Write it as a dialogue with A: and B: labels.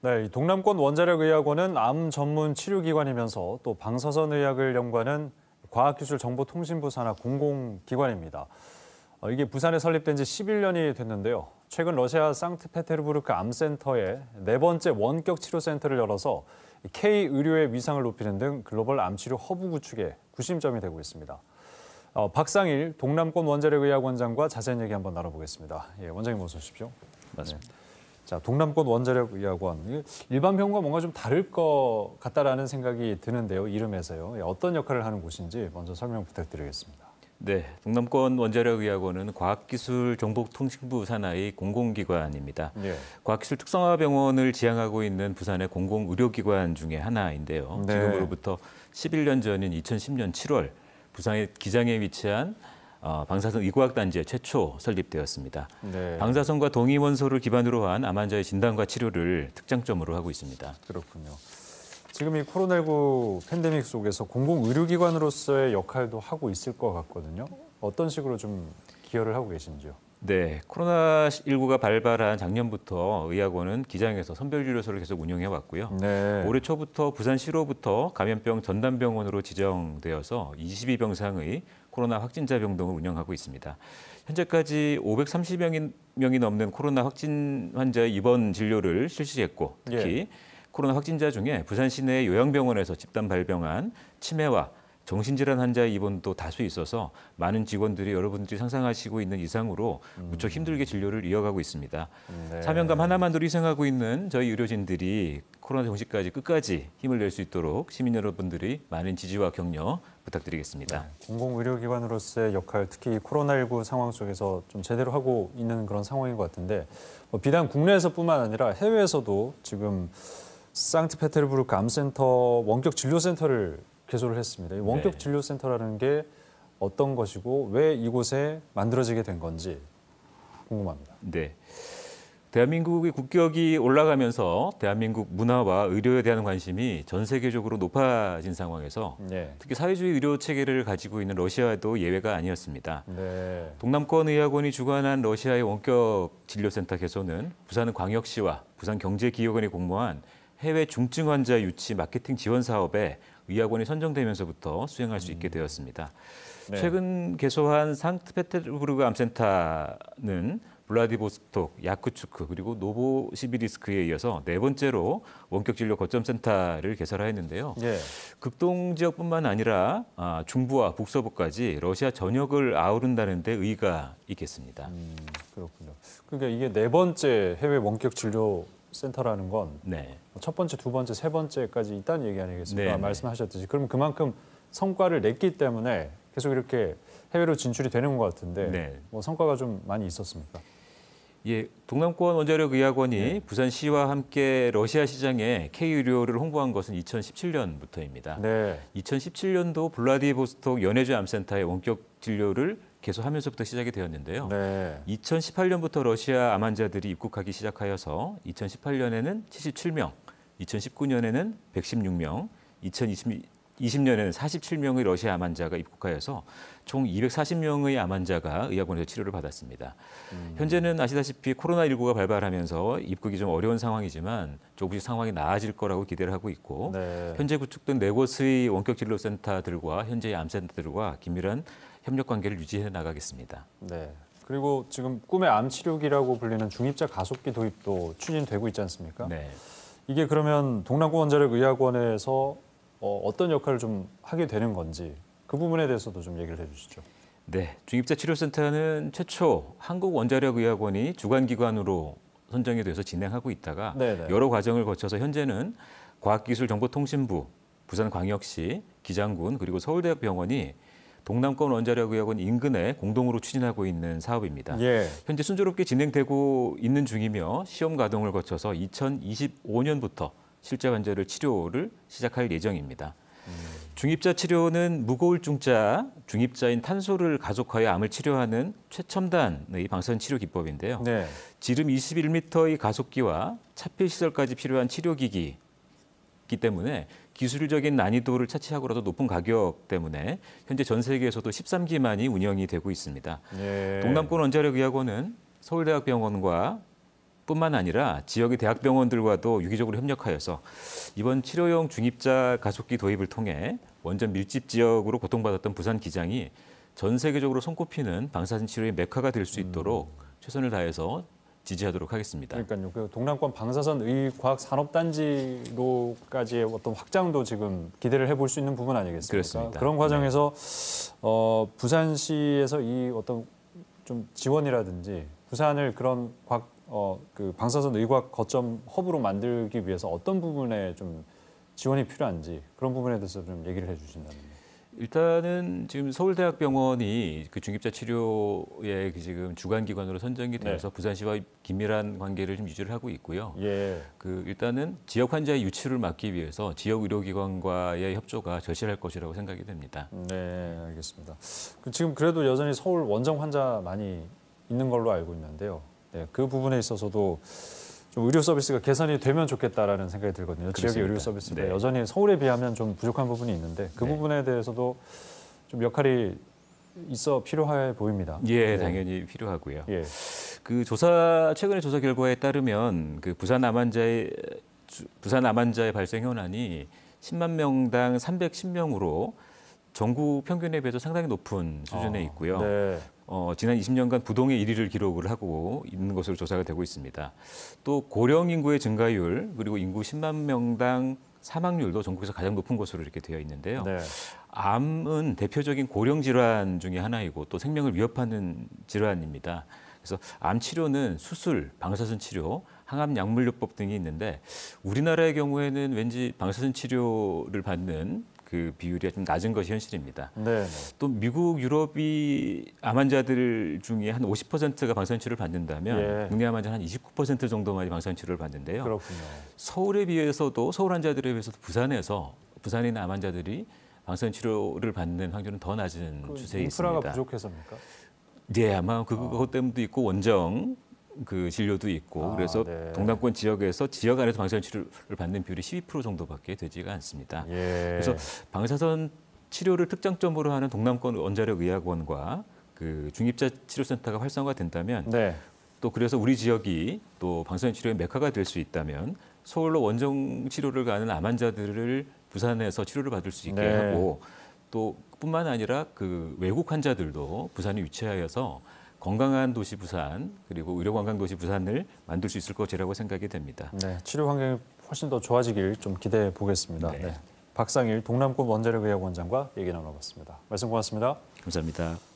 A: 네, 이 동남권 원자력의학원은 암 전문 치료기관이면서 또 방사선의학을 연구하는 과학기술정보통신부 산하 공공기관입니다. 이게 부산에 설립된 지 11년이 됐는데요. 최근 러시아 상트페테르부르크 암센터에 네 번째 원격 치료센터를 열어서 K-의료의 위상을 높이는 등 글로벌 암치료 허브 구축에 구심점이 되고 있습니다. 박상일 동남권 원자력의학원장과 자세한 얘기 한번 나눠보겠습니다. 예, 원장님 어서 오십시오.
B: 맞습니다.
A: 네. 자, 동남권 원자력의학원. 일반 병원과 뭔가 좀 다를 것 같다라는 생각이 드는데요. 이름에서요. 어떤 역할을 하는 곳인지 먼저 설명 부탁드리겠습니다.
B: 네, 동남권 원자력의학원은 과학기술정보통신부 산하의 공공기관입니다.
A: 네.
B: 과학기술 특성화병원을 지향하고 있는 부산의 공공의료기관 중에 하나인데요.
A: 네.
B: 지금으로부터 11년 전인 2010년 7월 부산의 기장에 위치한 방사선 의과학단지에 최초 설립되었습니다.
A: 네.
B: 방사선과 동위원소를 기반으로 한 암 환자의 진단과 치료를 특장점으로 하고 있습니다.
A: 그렇군요. 지금 이 코로나19 팬데믹 속에서 공공의료기관으로서의 역할도 하고 있을 것 같거든요. 어떤 식으로 좀 기여를 하고 계신지요?
B: 네, 코로나19가 발발한 작년부터 의학원은 기장에서 선별진료소를 계속 운영해 왔고요.
A: 네.
B: 올해 초부터 부산시로부터 감염병 전담병원으로 지정되어서 22병상의 코로나 확진자 병동을 운영하고 있습니다. 현재까지 530명이 넘는 코로나 확진 환자의 입원 진료를 실시했고 특히 코로나 확진자 중에 부산 시내 요양병원에서 집단 발병한 치매와 정신질환 환자의 입원도 다수 있어서 많은 직원들이 여러분들이 상상하시고 있는 이상으로 무척 힘들게 진료를 이어가고 있습니다.
A: 네.
B: 사명감 하나만으로 희생하고 있는 저희 의료진들이 코로나 종식까지 끝까지 힘을 낼 수 있도록 시민 여러분들이 많은 지지와 격려 부탁드리겠습니다.
A: 네. 공공의료기관으로서의 역할, 특히 코로나19 상황 속에서 좀 제대로 하고 있는 그런 상황인 것 같은데 비단 국내에서뿐만 아니라 해외에서도 지금 상트페테르부르크 암센터 원격 진료센터를 개소를 했습니다. 이 원격 진료센터라는 게 어떤 것이고 왜 이곳에 만들어지게 된 건지 궁금합니다.
B: 네. 대한민국의 국격이 올라가면서 대한민국 문화와 의료에 대한 관심이 전 세계적으로 높아진 상황에서 특히 사회주의 의료 체계를 가지고 있는 러시아도 예외가 아니었습니다.
A: 네.
B: 동남권 의학원이 주관한 러시아의 원격 진료센터 개소는 부산광역시와 부산경제기업원이 공모한 해외 중증 환자 유치 마케팅 지원 사업에 의학원이 선정되면서부터 수행할 수 있게 되었습니다.
A: 네.
B: 최근 개소한 상트페테르부르크 암센터는 블라디보스톡, 야쿠츠크 그리고 노보시비리스크에 이어서 네 번째로 원격 진료 거점 센터를 개설하였는데요. 극동 지역뿐만 아니라 중부와 북서부까지 러시아 전역을 아우른다는 데 의의가 있겠습니다.
A: 그렇군요. 그러니까 이게 네 번째 해외 원격 진료 센터라는 건 첫 번째, 두 번째, 세 번째까지 있다는 얘기 아니겠습니까? 말씀하셨듯이. 그럼 그만큼 성과를 냈기 때문에 계속 이렇게 해외로 진출이 되는 것 같은데 뭐 성과가 좀 많이 있었습니까?
B: 예, 동남권 원자력의학원이 부산시와 함께 러시아 시장에 K-의료를 홍보한 것은 2017년부터입니다. 2017년도 블라디보스톡 연해주 암센터의 원격 진료를 개소하면서부터 시작이 되었는데요. 2018년부터 러시아 암 환자들이 입국하기 시작하여서 2018년에는 77명, 2019년에는 116명, 2020년에는 47명의 러시아 암 환자가 입국하여서 총 240명의 암 환자가 의학원에서 치료를 받았습니다. 현재는 아시다시피 코로나19가 발발하면서 입국이 좀 어려운 상황이지만 조금씩 상황이 나아질 거라고 기대를 하고 있고 현재 구축된 네 곳의 원격 진료 센터들과 현재의 암센터들과 긴밀한 협력 관계를 유지해 나가겠습니다.
A: 네. 그리고 지금 꿈의 암 치료기라고 불리는 중입자 가속기 도입도 추진되고 있지 않습니까? 이게 그러면 동남권 원자력의학원에서 어떤 역할을 좀 하게 되는 건지 그 부분에 대해서도 좀 얘기를 해주시죠.
B: 네, 중입자 치료센터는 최초 한국원자력의학원이 주관기관으로 선정이 돼서 진행하고 있다가 여러 과정을 거쳐서 현재는 과학기술정보통신부, 부산광역시, 기장군 그리고 서울대학병원이 동남권 원자력의학원 인근에 공동으로 추진하고 있는 사업입니다. 현재 순조롭게 진행되고 있는 중이며 시험 가동을 거쳐서 2025년부터 실제 환자를 치료를 시작할 예정입니다. 중입자 치료는 무고울증자, 중입자인 탄소를 가속하여 암을 치료하는 최첨단의 방사선 치료 기법인데요. 지름 21m의 가속기와 차필 시설까지 필요한 치료기기이기 때문에 기술적인 난이도를 차치하고라도 높은 가격 때문에 현재 전 세계에서도 13기만이 운영이 되고 있습니다. 동남권 원자력의학원은 서울대학병원과 뿐만 아니라 지역의 대학병원들과도 유기적으로 협력하여서 이번 치료용 중입자 가속기 도입을 통해 원전 밀집 지역으로 고통받았던 부산 기장이 전 세계적으로 손꼽히는 방사선 치료의 메카가 될 수 있도록 최선을 다해서 지지하도록 하겠습니다.
A: 그러니까요. 그 동남권 방사선 의과학 산업단지로까지의 어떤 확장도 지금 기대를 해볼 수 있는 부분 아니겠습니까?
B: 그렇습니다.
A: 그런 과정에서 부산시에서 이 어떤 좀 지원이라든지 부산을 그런 그 방사선 의과학 거점 허브로 만들기 위해서 어떤 부분에 좀 지원이 필요한지 그런 부분에 대해서 좀 얘기를 해주신다면요.
B: 일단은 지금 서울대학병원이 그 중입자 치료의 지금 주관 기관으로 선정이 되어서 부산시와 긴밀한 관계를 좀 유지를 하고 있고요. 그 일단은 지역 환자의 유치를 막기 위해서 지역 의료기관과의 협조가 절실할 것이라고 생각이 됩니다.
A: 네, 알겠습니다. 지금 그래도 여전히 서울 원정 환자 많이 있는 걸로 알고 있는데요. 네, 그 부분에 있어서도 좀 의료 서비스가 개선이 되면 좋겠다라는 생각이 들거든요.
B: 그렇습니다.
A: 지역의 의료 서비스가 여전히 서울에 비하면 좀 부족한 부분이 있는데 그 부분에 대해서도 좀 역할이 있어 필요해 보입니다.
B: 예, 당연히 필요하고요. 최근의 조사 결과에 따르면 그 부산 암 환자의 발생 현황이 10만 명당 310명으로 전국 평균에 비해서 상당히 높은 수준에 있고요. 지난 20년간 부동의 1위를 기록을 하고 있는 것으로 조사가 되고 있습니다. 또 고령 인구의 증가율 그리고 인구 10만 명당 사망률도 전국에서 가장 높은 것으로 이렇게 되어 있는데요. 암은 대표적인 고령 질환 중에 하나이고 또 생명을 위협하는 질환입니다. 그래서 암 치료는 수술, 방사선 치료, 항암 약물요법 등이 있는데 우리나라의 경우에는 왠지 방사선 치료를 받는 그 비율이 좀 낮은 것이 현실입니다. 또 미국, 유럽이 암 환자들 중에 한 50%가 방사선 치료를 받는다면 국내 암 환자는 한 29% 정도만이 방사선 치료를 받는데요.
A: 그렇군요.
B: 서울에 비해서도 서울 환자들에 비해서도 부산에 있는 암 환자들이 방사선 치료를 받는 확률은 더 낮은 추세에
A: 인프라가
B: 있습니다.
A: 부족해서입니까?
B: 네, 아마 그것 때문도 있고 원정 그 진료도 있고 그래서 동남권 지역에서 지역 안에서 방사선 치료를 받는 비율이 12% 정도밖에 되지가 않습니다. 그래서 방사선 치료를 특장점으로 하는 동남권 원자력 의학원과 그 중입자 치료센터가 활성화된다면 또 그래서 우리 지역이 또 방사선 치료의 메카가 될 수 있다면 서울로 원정 치료를 가는 암 환자들을 부산에서 치료를 받을 수 있게 하고 또 뿐만 아니라 그 외국 환자들도 부산에 유치하여서 건강한 도시 부산 그리고 의료관광 도시 부산을 만들 수 있을 것이라고 생각이 됩니다.
A: 네, 치료 환경이 훨씬 더 좋아지길 좀 기대해 보겠습니다. 박상일 동남권 원자력의학원장과 얘기 나눠봤습니다. 말씀 고맙습니다.
B: 감사합니다.